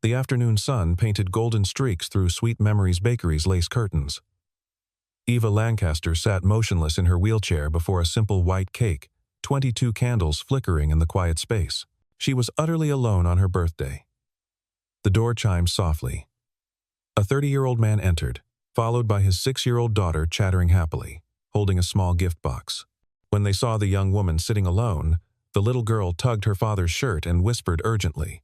The afternoon sun painted golden streaks through Sweet Memories Bakery's lace curtains. Eva Lancaster sat motionless in her wheelchair before a simple white cake, 22 candles flickering in the quiet space. She was utterly alone on her birthday. The door chimed softly. A 30-year-old man entered, followed by his 6-year-old daughter chattering happily, holding a small gift box. When they saw the young woman sitting alone, the little girl tugged her father's shirt and whispered urgently.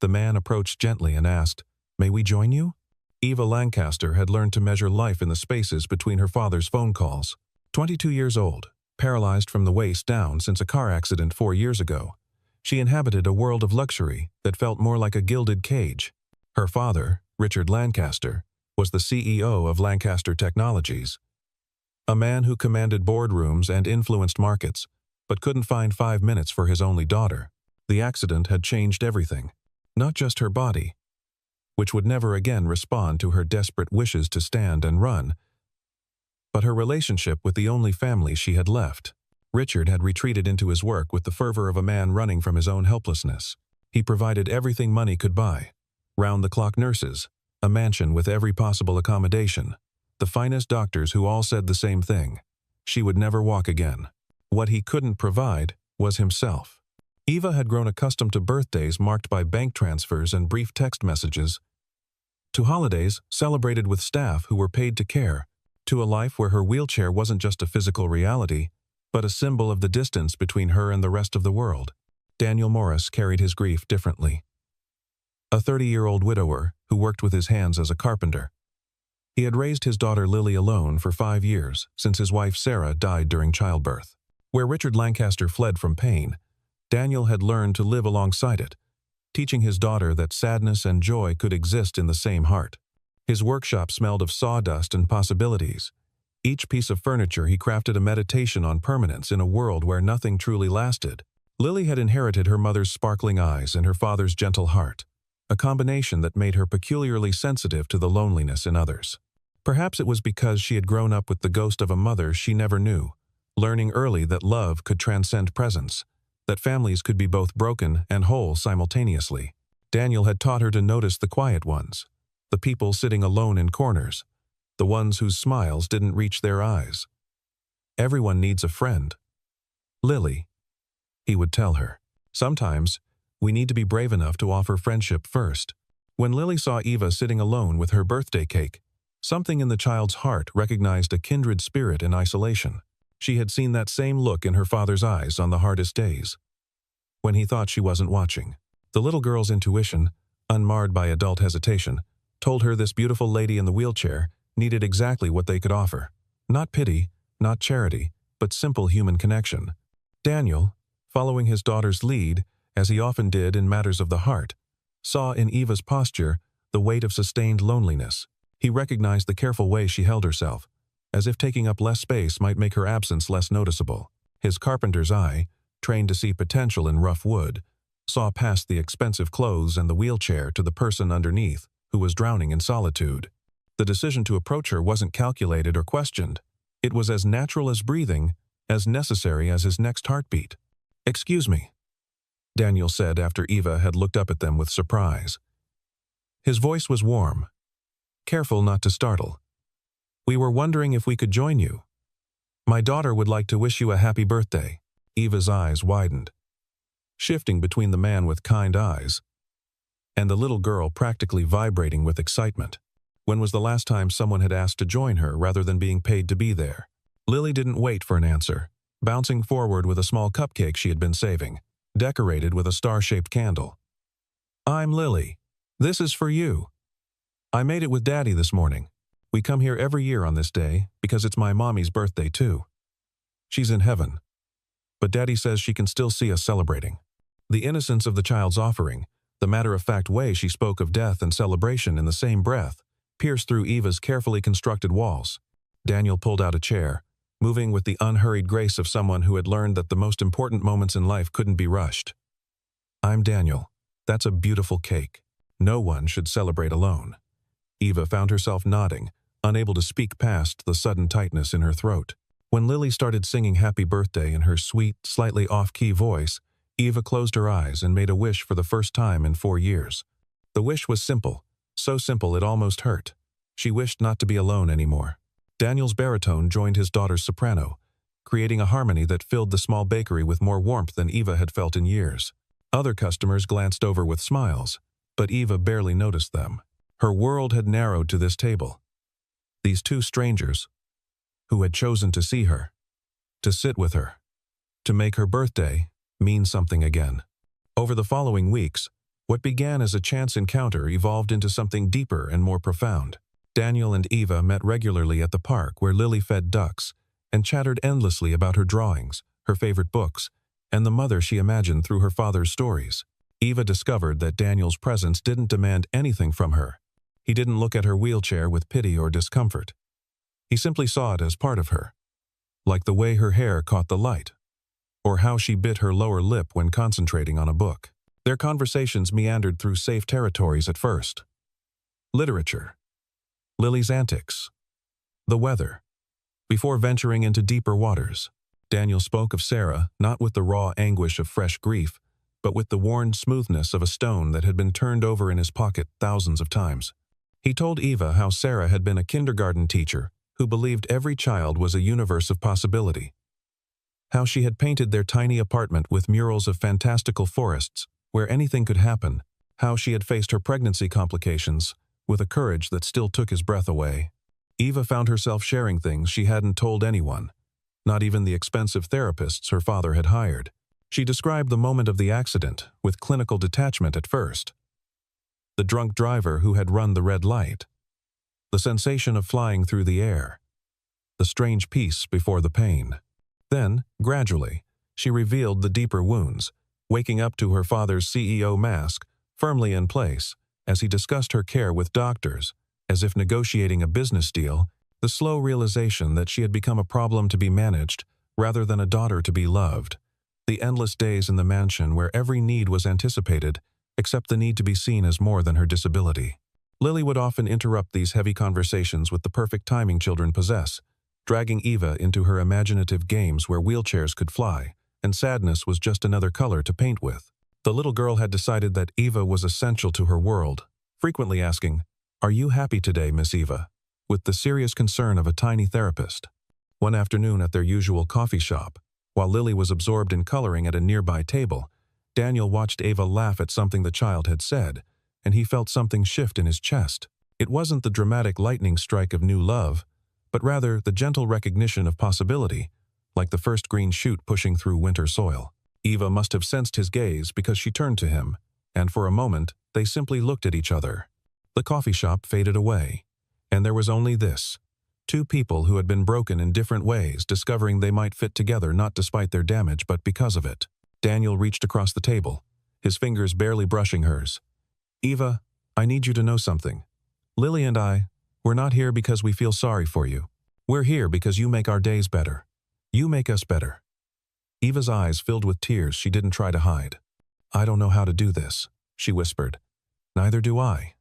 The man approached gently and asked, "May we join you?" Eva Lancaster had learned to measure life in the spaces between her father's phone calls. 22 years old, paralyzed from the waist down since a car accident 4 years ago, she inhabited a world of luxury that felt more like a gilded cage. Her father, Richard Lancaster, was the CEO of Lancaster Technologies, a man who commanded boardrooms and influenced markets, but couldn't find 5 minutes for his only daughter. The accident had changed everything, not just her body, which would never again respond to her desperate wishes to stand and run, but her relationship with the only family she had left. Richard had retreated into his work with the fervor of a man running from his own helplessness. He provided everything money could buy: round-the-clock nurses, a mansion with every possible accommodation, the finest doctors who all said the same thing: she would never walk again. What he couldn't provide was himself. Eva had grown accustomed to birthdays marked by bank transfers and brief text messages, to holidays celebrated with staff who were paid to care, to a life where her wheelchair wasn't just a physical reality, but a symbol of the distance between her and the rest of the world. Daniel Morris carried his grief differently. A 30-year-old widower who worked with his hands as a carpenter. He had raised his daughter Lily alone for 5 years since his wife Sarah died during childbirth. Where Richard Lancaster fled from pain, Daniel had learned to live alongside it, teaching his daughter that sadness and joy could exist in the same heart. His workshop smelled of sawdust and possibilities. Each piece of furniture he crafted a meditation on permanence in a world where nothing truly lasted. Lily had inherited her mother's sparkling eyes and her father's gentle heart, a combination that made her peculiarly sensitive to the loneliness in others. Perhaps it was because she had grown up with the ghost of a mother she never knew, learning early that love could transcend presence, that families could be both broken and whole simultaneously. Daniel had taught her to notice the quiet ones, the people sitting alone in corners, the ones whose smiles didn't reach their eyes. Everyone needs a friend. Lily, he would tell her. Sometimes, we need to be brave enough to offer friendship first. When Lily saw Eva sitting alone with her birthday cake, something in the child's heart recognized a kindred spirit in isolation. She had seen that same look in her father's eyes on the hardest days, when he thought she wasn't watching. The little girl's intuition, unmarred by adult hesitation, told her this beautiful lady in the wheelchair needed exactly what they could offer. Not pity, not charity, but simple human connection. Daniel, following his daughter's lead, as he often did in matters of the heart, saw in Eva's posture the weight of sustained loneliness. He recognized the careful way she held herself, as if taking up less space might make her absence less noticeable. His carpenter's eye, trained to see potential in rough wood, saw past the expensive clothes and the wheelchair to the person underneath, who was drowning in solitude. The decision to approach her wasn't calculated or questioned. It was as natural as breathing, as necessary as his next heartbeat. "Excuse me," Daniel said after Eva had looked up at them with surprise. His voice was warm, careful not to startle. "We were wondering if we could join you. My daughter would like to wish you a happy birthday." Eva's eyes widened, shifting between the man with kind eyes and the little girl practically vibrating with excitement. When was the last time someone had asked to join her rather than being paid to be there? Lily didn't wait for an answer, bouncing forward with a small cupcake she had been saving, decorated with a star-shaped candle. "I'm Lily. This is for you. I made it with Daddy this morning. We come here every year on this day because it's my mommy's birthday too. She's in heaven, but Daddy says she can still see us celebrating." The innocence of the child's offering, the matter-of-fact way she spoke of death and celebration in the same breath, pierced through Eva's carefully constructed walls. Daniel pulled out a chair, moving with the unhurried grace of someone who had learned that the most important moments in life couldn't be rushed. "I'm Daniel. That's a beautiful cake. No one should celebrate alone." Eva found herself nodding, unable to speak past the sudden tightness in her throat. When Lily started singing Happy Birthday in her sweet, slightly off-key voice, Eva closed her eyes and made a wish for the first time in 4 years. The wish was simple, so simple it almost hurt. She wished not to be alone anymore. Daniel's baritone joined his daughter's soprano, creating a harmony that filled the small bakery with more warmth than Eva had felt in years. Other customers glanced over with smiles, but Eva barely noticed them. Her world had narrowed to this table. These two strangers, who had chosen to see her, to sit with her, to make her birthday mean something again. Over the following weeks, what began as a chance encounter evolved into something deeper and more profound. Daniel and Eva met regularly at the park where Lily fed ducks and chattered endlessly about her drawings, her favorite books, and the mother she imagined through her father's stories. Eva discovered that Daniel's presence didn't demand anything from her. He didn't look at her wheelchair with pity or discomfort. He simply saw it as part of her, like the way her hair caught the light, or how she bit her lower lip when concentrating on a book. Their conversations meandered through safe territories at first. Literature, Lily's antics, the weather. Before venturing into deeper waters, Daniel spoke of Sarah not with the raw anguish of fresh grief, but with the worn smoothness of a stone that had been turned over in his pocket thousands of times. He told Eva how Sarah had been a kindergarten teacher who believed every child was a universe of possibility. How she had painted their tiny apartment with murals of fantastical forests where anything could happen. How she had faced her pregnancy complications with a courage that still took his breath away. Eva found herself sharing things she hadn't told anyone, not even the expensive therapists her father had hired. She described the moment of the accident with clinical detachment at first. The drunk driver who had run the red light. The sensation of flying through the air. The strange peace before the pain. Then, gradually, she revealed the deeper wounds, waking up to her father's CEO mask firmly in place as he discussed her care with doctors, as if negotiating a business deal, the slow realization that she had become a problem to be managed rather than a daughter to be loved. The endless days in the mansion where every need was anticipated, except the need to be seen as more than her disability. Lily would often interrupt these heavy conversations with the perfect timing children possess, dragging Eva into her imaginative games where wheelchairs could fly, and sadness was just another color to paint with. The little girl had decided that Eva was essential to her world, frequently asking, "Are you happy today, Miss Eva?" with the serious concern of a tiny therapist. One afternoon at their usual coffee shop, while Lily was absorbed in coloring at a nearby table, Daniel watched Eva laugh at something the child had said, and he felt something shift in his chest. It wasn't the dramatic lightning strike of new love, but rather the gentle recognition of possibility, like the first green shoot pushing through winter soil. Eva must have sensed his gaze because she turned to him, and for a moment, they simply looked at each other. The coffee shop faded away, and there was only this. Two people who had been broken in different ways, discovering they might fit together not despite their damage but because of it. Daniel reached across the table, his fingers barely brushing hers. "Eva, I need you to know something. Lily and we're not here because we feel sorry for you. We're here because you make our days better. You make us better." Eva's eyes filled with tears she didn't try to hide. "I don't know how to do this," she whispered. "Neither do I,"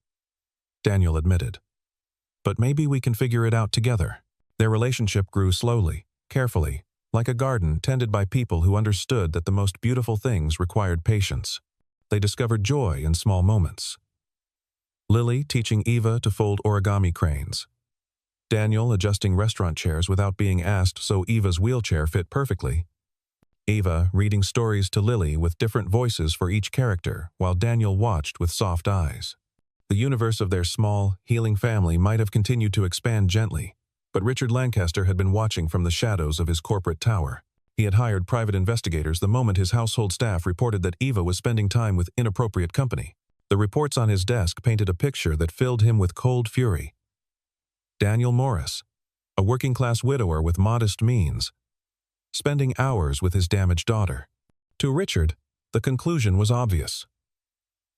Daniel admitted. "But maybe we can figure it out together." Their relationship grew slowly, carefully, like a garden tended by people who understood that the most beautiful things required patience. They discovered joy in small moments. Lily teaching Eva to fold origami cranes. Daniel adjusting restaurant chairs without being asked so Eva's wheelchair fit perfectly. Eva reading stories to Lily with different voices for each character, while Daniel watched with soft eyes. The universe of their small, healing family might have continued to expand gently, but Richard Lancaster had been watching from the shadows of his corporate tower. He had hired private investigators the moment his household staff reported that Eva was spending time with inappropriate company. The reports on his desk painted a picture that filled him with cold fury. Daniel Morris, a working-class widower with modest means, spending hours with his damaged daughter. To Richard, the conclusion was obvious.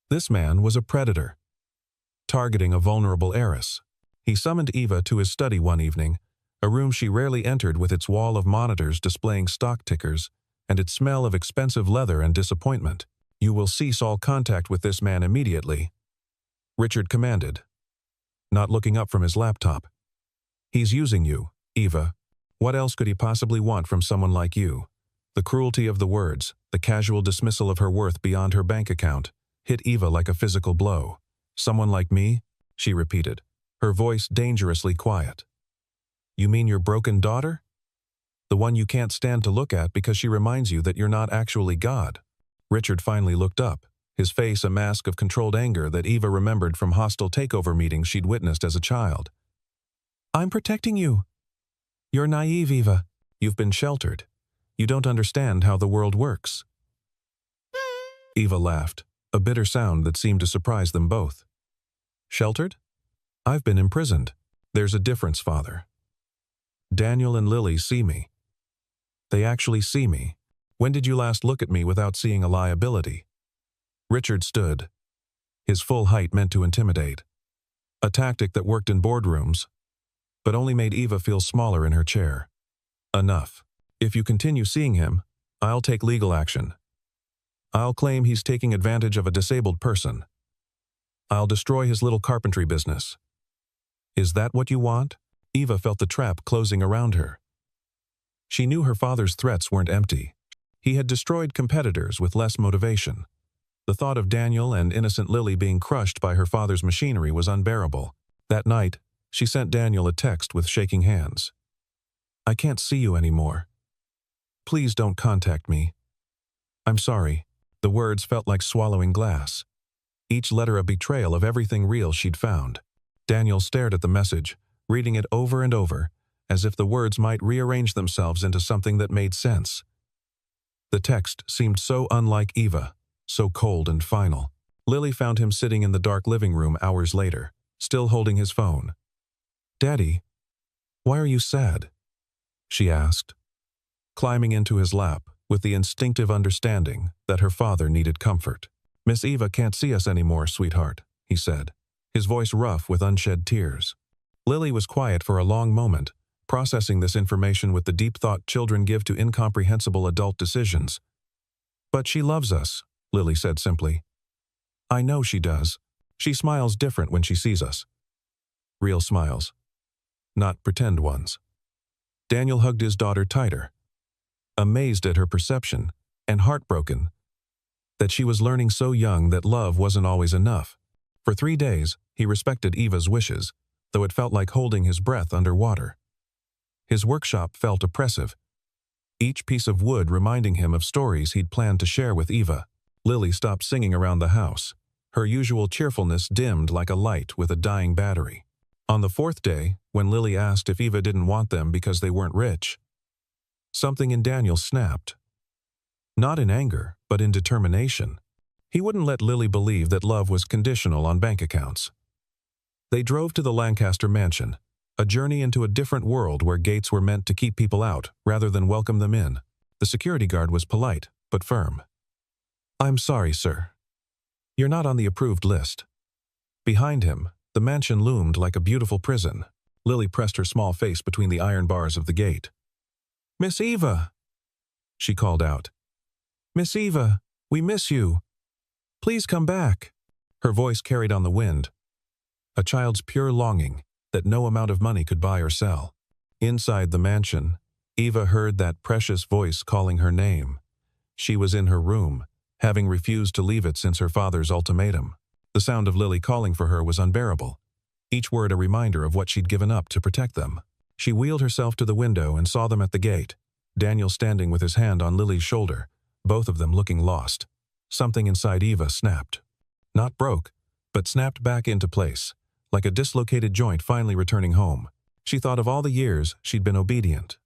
This man was a predator, targeting a vulnerable heiress. He summoned Eva to his study one evening, a room she rarely entered with its wall of monitors displaying stock tickers and its smell of expensive leather and disappointment. "You will cease all contact with this man immediately," Richard commanded, not looking up from his laptop. "He's using you, Eva. What else could he possibly want from someone like you?" The cruelty of the words, the casual dismissal of her worth beyond her bank account, hit Eva like a physical blow. Someone like me? She repeated, her voice dangerously quiet. You mean your broken daughter? The one you can't stand to look at because she reminds you that you're not actually God. Richard finally looked up, his face a mask of controlled anger that Eva remembered from hostile takeover meetings she'd witnessed as a child. I'm protecting you. You're naive, Eva. You've been sheltered. You don't understand how the world works. Eva laughed, a bitter sound that seemed to surprise them both. Sheltered? I've been imprisoned. There's a difference, Father. Daniel and Lily see me. They actually see me. When did you last look at me without seeing a liability? Richard stood, his full height meant to intimidate. A tactic that worked in boardrooms, but only made Eva feel smaller in her chair. Enough. If you continue seeing him, I'll take legal action. I'll claim he's taking advantage of a disabled person. I'll destroy his little carpentry business. Is that what you want? Eva felt the trap closing around her. She knew her father's threats weren't empty. He had destroyed competitors with less motivation. The thought of Daniel and innocent Lily being crushed by her father's machinery was unbearable. That night, she sent Daniel a text with shaking hands. I can't see you anymore. Please don't contact me. I'm sorry. The words felt like swallowing glass. Each letter a betrayal of everything real she'd found. Daniel stared at the message, reading it over and over, as if the words might rearrange themselves into something that made sense. The text seemed so unlike Eva, so cold and final. Lily found him sitting in the dark living room hours later, still holding his phone. Daddy, why are you sad? She asked, climbing into his lap with the instinctive understanding that her father needed comfort. Miss Eva can't see us anymore, sweetheart, he said, his voice rough with unshed tears. Lily was quiet for a long moment, processing this information with the deep thought children give to incomprehensible adult decisions. But she loves us, Lily said simply. I know she does. She smiles different when she sees us. Real smiles, not pretend ones. Daniel hugged his daughter tighter, amazed at her perception and heartbroken that she was learning so young that love wasn't always enough. For 3 days, he respected Eva's wishes, though it felt like holding his breath underwater. His workshop felt oppressive, each piece of wood reminding him of stories he'd planned to share with Eva. Lily stopped singing around the house. Her usual cheerfulness dimmed like a light with a dying battery. On the 4th day, when Lily asked if Eva didn't want them because they weren't rich, something in Daniel snapped. Not in anger, but in determination. He wouldn't let Lily believe that love was conditional on bank accounts. They drove to the Lancaster mansion, a journey into a different world where gates were meant to keep people out rather than welcome them in. The security guard was polite, but firm. I'm sorry, sir. You're not on the approved list. Behind him, the mansion loomed like a beautiful prison. Lily pressed her small face between the iron bars of the gate. Miss Eva, she called out. Miss Eva, we miss you. Please come back. Her voice carried on the wind, a child's pure longing that no amount of money could buy or sell. Inside the mansion, Eva heard that precious voice calling her name. She was in her room, having refused to leave it since her father's ultimatum. The sound of Lily calling for her was unbearable, each word a reminder of what she'd given up to protect them. She wheeled herself to the window and saw them at the gate, Daniel standing with his hand on Lily's shoulder, both of them looking lost. Something inside Eva snapped. Not broke, but snapped back into place, like a dislocated joint finally returning home. She thought of all the years she'd been obedient,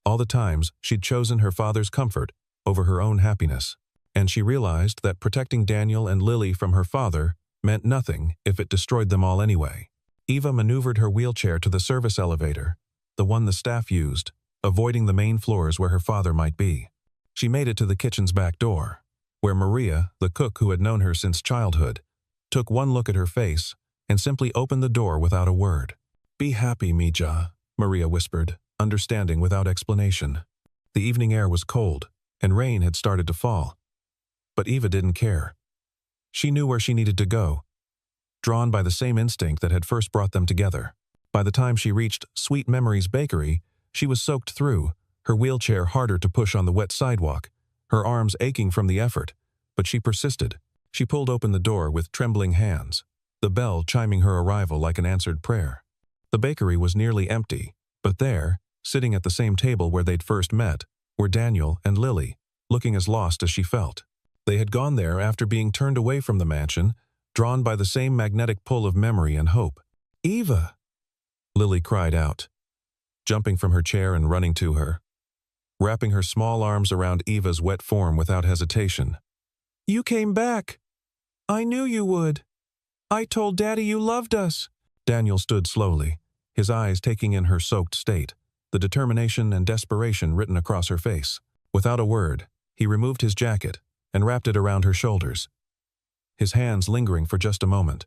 all the times she'd chosen her father's comfort over her own happiness, and she realized that protecting Daniel and Lily from her father meant nothing if it destroyed them all anyway. Eva maneuvered her wheelchair to the service elevator, the one the staff used, avoiding the main floors where her father might be. She made it to the kitchen's back door, where Maria, the cook who had known her since childhood, took one look at her face and simply opened the door without a word. Be happy, Mija, Maria whispered, understanding without explanation. The evening air was cold, and rain had started to fall. But Eva didn't care. She knew where she needed to go, drawn by the same instinct that had first brought them together. By the time she reached Sweet Memories Bakery, she was soaked through, her wheelchair harder to push on the wet sidewalk, her arms aching from the effort, but she persisted. She pulled open the door with trembling hands. the bell chiming her arrival like an answered prayer. The bakery was nearly empty, but there, sitting at the same table where they'd first met, were Daniel and Lily, looking as lost as she felt. They had gone there after being turned away from the mansion, drawn by the same magnetic pull of memory and hope. "Eva!" Lily cried out, jumping from her chair and running to her, wrapping her small arms around Eva's wet form without hesitation. "You came back! I knew you would! I told Daddy you loved us!" Daniel stood slowly, his eyes taking in her soaked state, the determination and desperation written across her face. Without a word, he removed his jacket and wrapped it around her shoulders, his hands lingering for just a moment,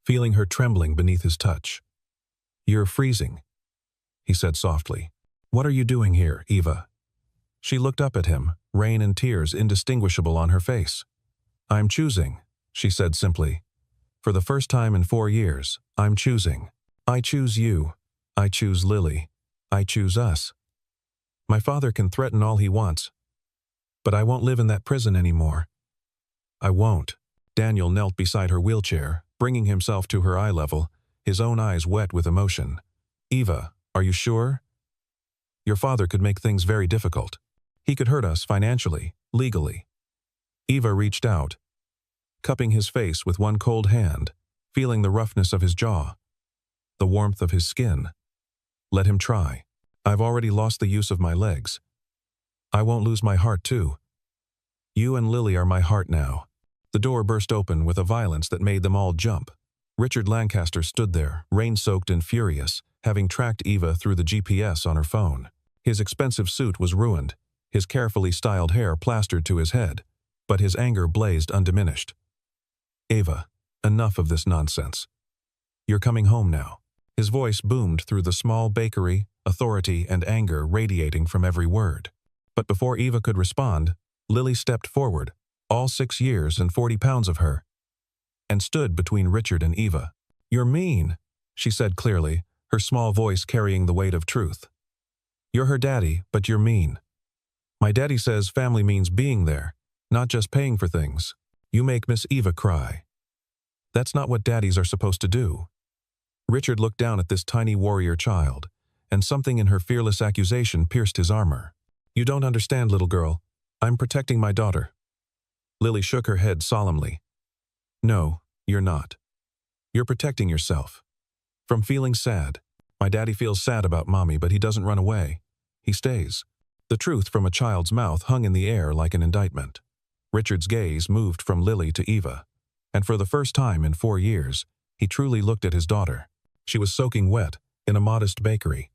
feeling her trembling beneath his touch. "You're freezing," he said softly. "What are you doing here, Eva?" She looked up at him, rain and tears indistinguishable on her face. "I'm choosing," she said simply. "For the first time in 4 years, I'm choosing. I choose you. I choose Lily. I choose us. My father can threaten all he wants, but I won't live in that prison anymore. I won't." Daniel knelt beside her wheelchair, bringing himself to her eye level, his own eyes wet with emotion. "Eva, are you sure? Your father could make things very difficult. He could hurt us financially, legally." Eva reached out, cupping his face with one cold hand, feeling the roughness of his jaw, the warmth of his skin. "Let him try. I've already lost the use of my legs. I won't lose my heart too. You and Lily are my heart now." The door burst open with a violence that made them all jump. Richard Lancaster stood there, rain-soaked and furious, having tracked Eva through the GPS on her phone. His expensive suit was ruined, his carefully styled hair plastered to his head, but his anger blazed undiminished. "Eva, enough of this nonsense. You're coming home now." His voice boomed through the small bakery, authority and anger radiating from every word. But before Eva could respond, Lily stepped forward, all 6 years and 40 pounds of her, and stood between Richard and Eva. "You're mean," she said clearly, her small voice carrying the weight of truth. "You're her daddy, but you're mean. My daddy says family means being there, not just paying for things. You make Miss Eva cry. That's not what daddies are supposed to do." Richard looked down at this tiny warrior child, and something in her fearless accusation pierced his armor. "You don't understand, little girl. I'm protecting my daughter." Lily shook her head solemnly. "No, you're not. You're protecting yourself. From feeling sad. My daddy feels sad about mommy, but he doesn't run away. He stays." The truth from a child's mouth hung in the air like an indictment. Richard's gaze moved from Lily to Eva, and for the first time in 4 years, he truly looked at his daughter. She was soaking wet in a modest bakery,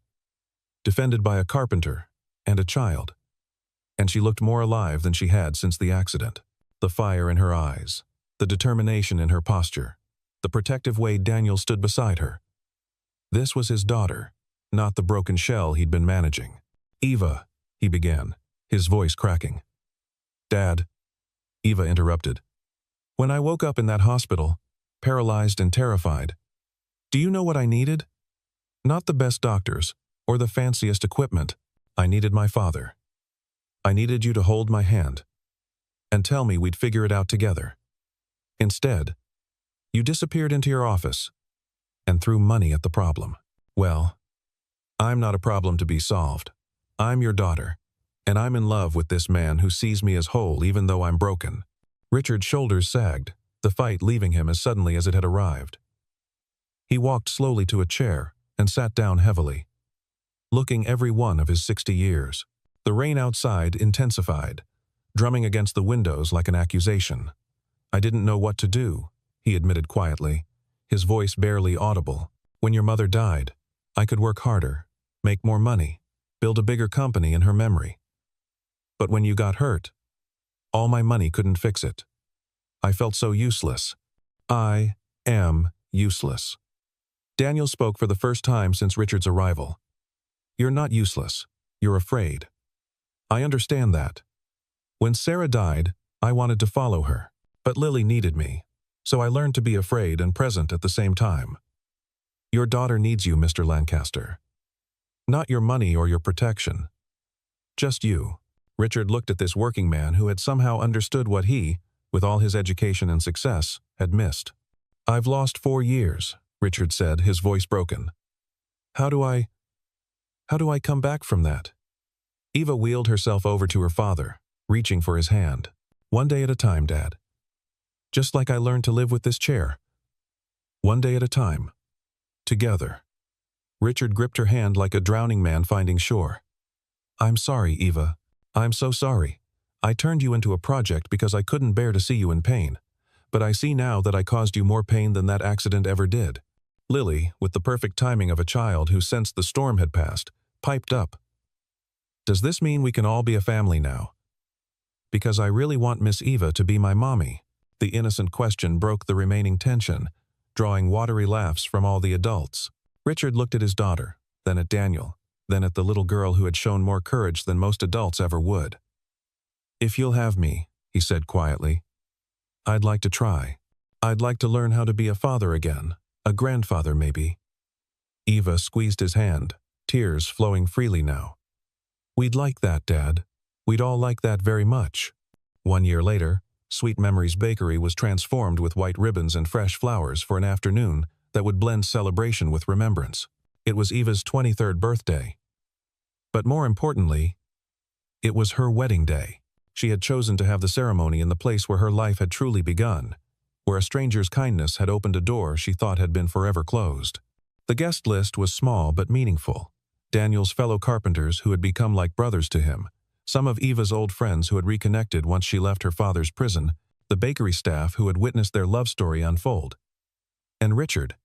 defended by a carpenter and a child, and she looked more alive than she had since the accident. The fire in her eyes, the determination in her posture, the protective way Daniel stood beside her. This was his daughter, not the broken shell he'd been managing. "Eva," he began, his voice cracking. "Dad," Eva interrupted. "When I woke up in that hospital, paralyzed and terrified, do you know what I needed? Not the best doctors or the fanciest equipment. I needed my father. I needed you to hold my hand and tell me we'd figure it out together. Instead, you disappeared into your office and threw money at the problem. Well, I'm not a problem to be solved. I'm your daughter, and I'm in love with this man who sees me as whole even though I'm broken." Richard's shoulders sagged, the fight leaving him as suddenly as it had arrived. He walked slowly to a chair and sat down heavily, looking every one of his 60 years. The rain outside intensified, drumming against the windows like an accusation. "I didn't know what to do," he admitted quietly, his voice barely audible. "When your mother died, I could work harder, make more money, build a bigger company in her memory. But when you got hurt, all my money couldn't fix it. I felt so useless. I am useless." Daniel spoke for the first time since Richard's arrival. "You're not useless. You're afraid. I understand that. When Sarah died, I wanted to follow her, but Lily needed me, so I learned to be afraid and present at the same time. Your daughter needs you, Mr. Lancaster. Not your money or your protection. Just you." Richard looked at this working man who had somehow understood what he, with all his education and success, had missed. I've lost 4 years, Richard said, his voice broken. How do I come back from that? Eva wheeled herself over to her father, reaching for his hand. One day at a time, Dad. Just like I learned to live with this chair. One day at a time. Together. Richard gripped her hand like a drowning man finding shore. I'm sorry, Eva. I'm so sorry. I turned you into a project because I couldn't bear to see you in pain. But I see now that I caused you more pain than that accident ever did. Lily, with the perfect timing of a child who sensed the storm had passed, piped up. Does this mean we can all be a family now? Because I really want Miss Eva to be my mommy. The innocent question broke the remaining tension, drawing watery laughs from all the adults. Richard looked at his daughter, then at Daniel, then at the little girl who had shown more courage than most adults ever would. If you'll have me, he said quietly, I'd like to try. I'd like to learn how to be a father again, a grandfather maybe. Eva squeezed his hand, tears flowing freely now. We'd like that, Dad. We'd all like that very much. 1 year later, Sweet Memories Bakery was transformed with white ribbons and fresh flowers for an afternoon that would blend celebration with remembrance. It was Eva's 23rd birthday. But more importantly, it was her wedding day. She had chosen to have the ceremony in the place where her life had truly begun, where a stranger's kindness had opened a door she thought had been forever closed. The guest list was small but meaningful. Daniel's fellow carpenters who had become like brothers to him, some of Eva's old friends who had reconnected once she left her father's prison, the bakery staff who had witnessed their love story unfold, and Richard,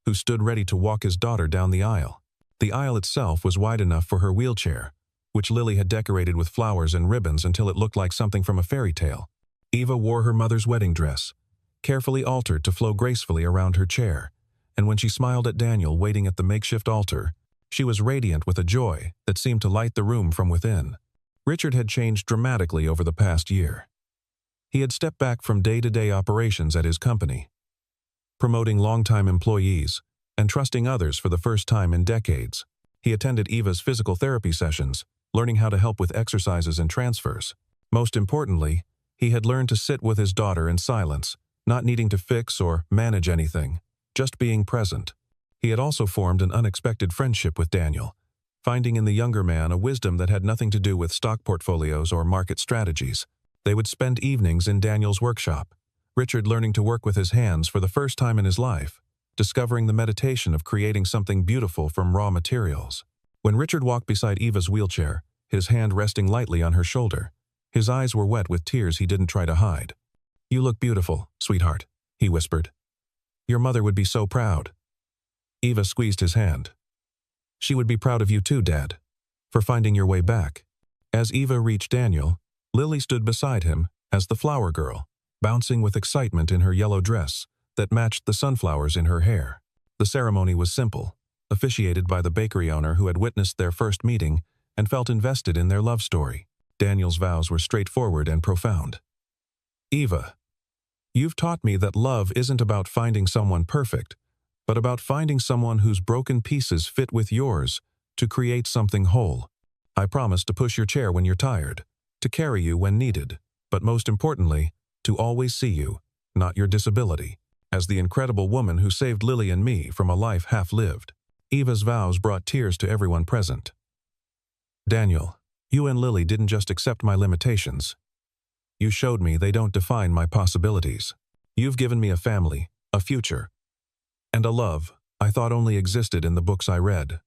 who stood ready to walk his daughter down the aisle. The aisle itself was wide enough for her wheelchair, which Lily had decorated with flowers and ribbons until it looked like something from a fairy tale. Eva wore her mother's wedding dress, carefully altered to flow gracefully around her chair, and when she smiled at Daniel waiting at the makeshift altar, she was radiant with a joy that seemed to light the room from within. Richard had changed dramatically over the past year. He had stepped back from day-to-day operations at his company, promoting longtime employees and trusting others for the first time in decades. He attended Eva's physical therapy sessions, learning how to help with exercises and transfers. Most importantly, he had learned to sit with his daughter in silence, not needing to fix or manage anything, just being present. He had also formed an unexpected friendship with Daniel, finding in the younger man a wisdom that had nothing to do with stock portfolios or market strategies. They would spend evenings in Daniel's workshop, Richard learning to work with his hands for the first time in his life, discovering the meditation of creating something beautiful from raw materials. When Richard walked beside Eva's wheelchair, his hand resting lightly on her shoulder, his eyes were wet with tears he didn't try to hide. "You look beautiful, sweetheart," he whispered. "Your mother would be so proud." Eva squeezed his hand. "She would be proud of you too, Dad, for finding your way back." As Eva reached Daniel, Lily stood beside him as the flower girl, bouncing with excitement in her yellow dress that matched the sunflowers in her hair. The ceremony was simple, officiated by the bakery owner who had witnessed their first meeting and felt invested in their love story. Daniel's vows were straightforward and profound. "Eva, you've taught me that love isn't about finding someone perfect, but about finding someone whose broken pieces fit with yours to create something whole. I promise to push your chair when you're tired, to carry you when needed, but most importantly, to always see you, not your disability, as the incredible woman who saved Lily and me from a life half-lived." Eva's vows brought tears to everyone present. "Daniel, you and Lily didn't just accept my limitations. You showed me they don't define my possibilities. You've given me a family, a future, and a love I thought only existed in the books I read.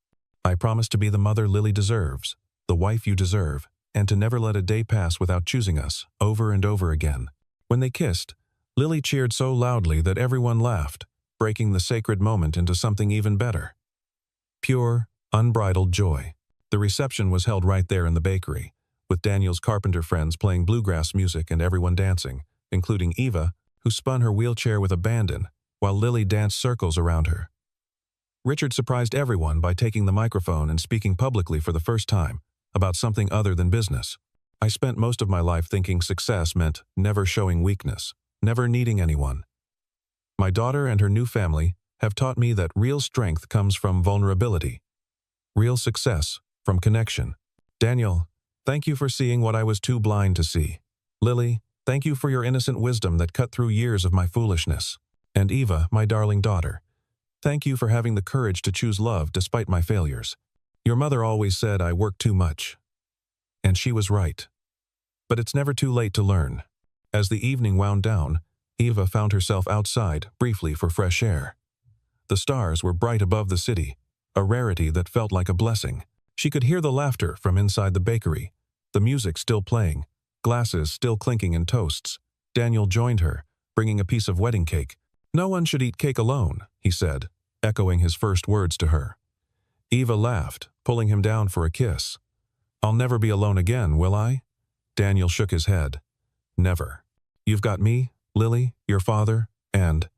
I promise to be the mother Lily deserves, the wife you deserve, and to never let a day pass without choosing us, over and over again." When they kissed, Lily cheered so loudly that everyone laughed, breaking the sacred moment into something even better. Pure, unbridled joy. The reception was held right there in the bakery, with Daniel's carpenter friends playing bluegrass music and everyone dancing, including Eva, who spun her wheelchair with abandon, while Lily danced circles around her. Richard surprised everyone by taking the microphone and speaking publicly for the first time about something other than business. "I spent most of my life thinking success meant never showing weakness, never needing anyone. My daughter and her new family have taught me that real strength comes from vulnerability, real success from connection. Daniel, thank you for seeing what I was too blind to see. Lily, thank you for your innocent wisdom that cut through years of my foolishness. And Eva, my darling daughter, thank you for having the courage to choose love despite my failures. Your mother always said I work too much. And she was right. But it's never too late to learn. As the evening wound down, Eva found herself outside, briefly for fresh air. The stars were bright above the city, a rarity that felt like a blessing. She could hear the laughter from inside the bakery, the music still playing, glasses still clinking in toasts. Daniel joined her, bringing a piece of wedding cake. No one should eat cake alone, he said, echoing his first words to her. Eva laughed, pulling him down for a kiss. I'll never be alone again, will I? Daniel shook his head. Never. You've got me, Lily, your father, and...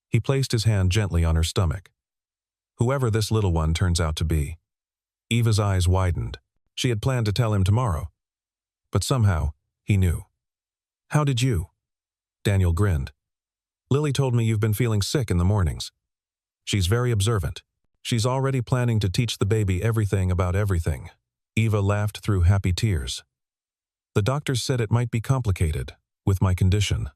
He placed his hand gently on her stomach. Whoever this little one turns out to be. Eva's eyes widened. She had planned to tell him tomorrow. But somehow, he knew. How did you? Daniel grinned. Lily told me you've been feeling sick in the mornings. She's very observant. She's already planning to teach the baby everything about everything. Eva laughed through happy tears. The doctors said it might be complicated, with my condition.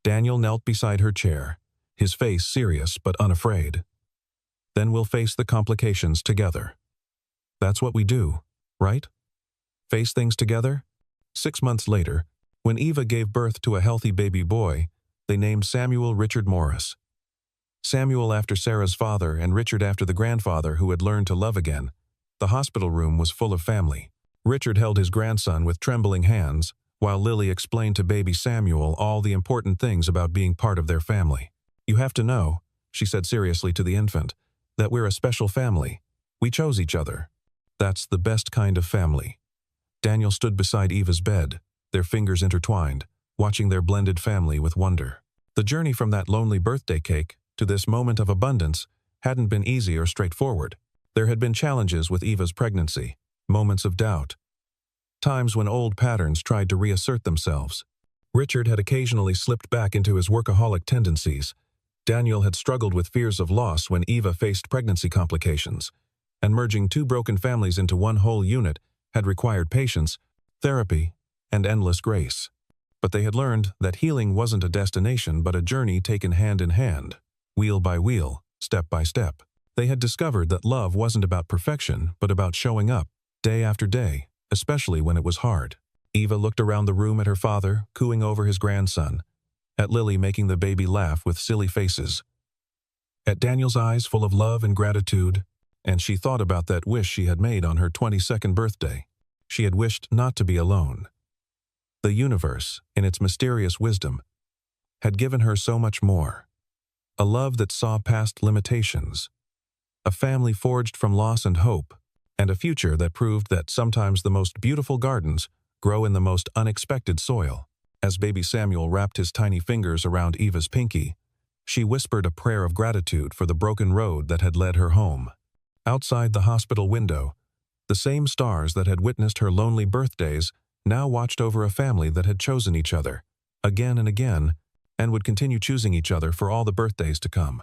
Daniel knelt beside her chair, his face serious but unafraid. Then we'll face the complications together. That's what we do, right? Face things together? 6 months later, when Eva gave birth to a healthy baby boy, they named Samuel Richard Morris. Samuel after Sarah's father and Richard after the grandfather who had learned to love again. The hospital room was full of family. Richard held his grandson with trembling hands, while Lily explained to baby Samuel all the important things about being part of their family. You have to know, she said seriously to the infant, that we're a special family. We chose each other. That's the best kind of family. Daniel stood beside Eva's bed, their fingers intertwined, watching their blended family with wonder. The journey from that lonely birthday cake to this moment of abundance hadn't been easy or straightforward. There had been challenges with Eva's pregnancy, moments of doubt, times when old patterns tried to reassert themselves. Richard had occasionally slipped back into his workaholic tendencies. Daniel had struggled with fears of loss when Eva faced pregnancy complications, and merging two broken families into one whole unit had required patience, therapy, and endless grace. But they had learned that healing wasn't a destination but a journey taken hand in hand, wheel by wheel, step by step. They had discovered that love wasn't about perfection but about showing up, day after day, especially when it was hard. Eva looked around the room at her father, cooing over his grandson, at Lily making the baby laugh with silly faces, at Daniel's eyes full of love and gratitude, and she thought about that wish she had made on her 22nd birthday. She had wished not to be alone. The universe, in its mysterious wisdom, had given her so much more. A love that saw past limitations, a family forged from loss and hope, and a future that proved that sometimes the most beautiful gardens grow in the most unexpected soil. As baby Samuel wrapped his tiny fingers around Eva's pinky, she whispered a prayer of gratitude for the broken road that had led her home. Outside the hospital window, the same stars that had witnessed her lonely birthdays now watched over a family that had chosen each other, again and again, and would continue choosing each other for all the birthdays to come.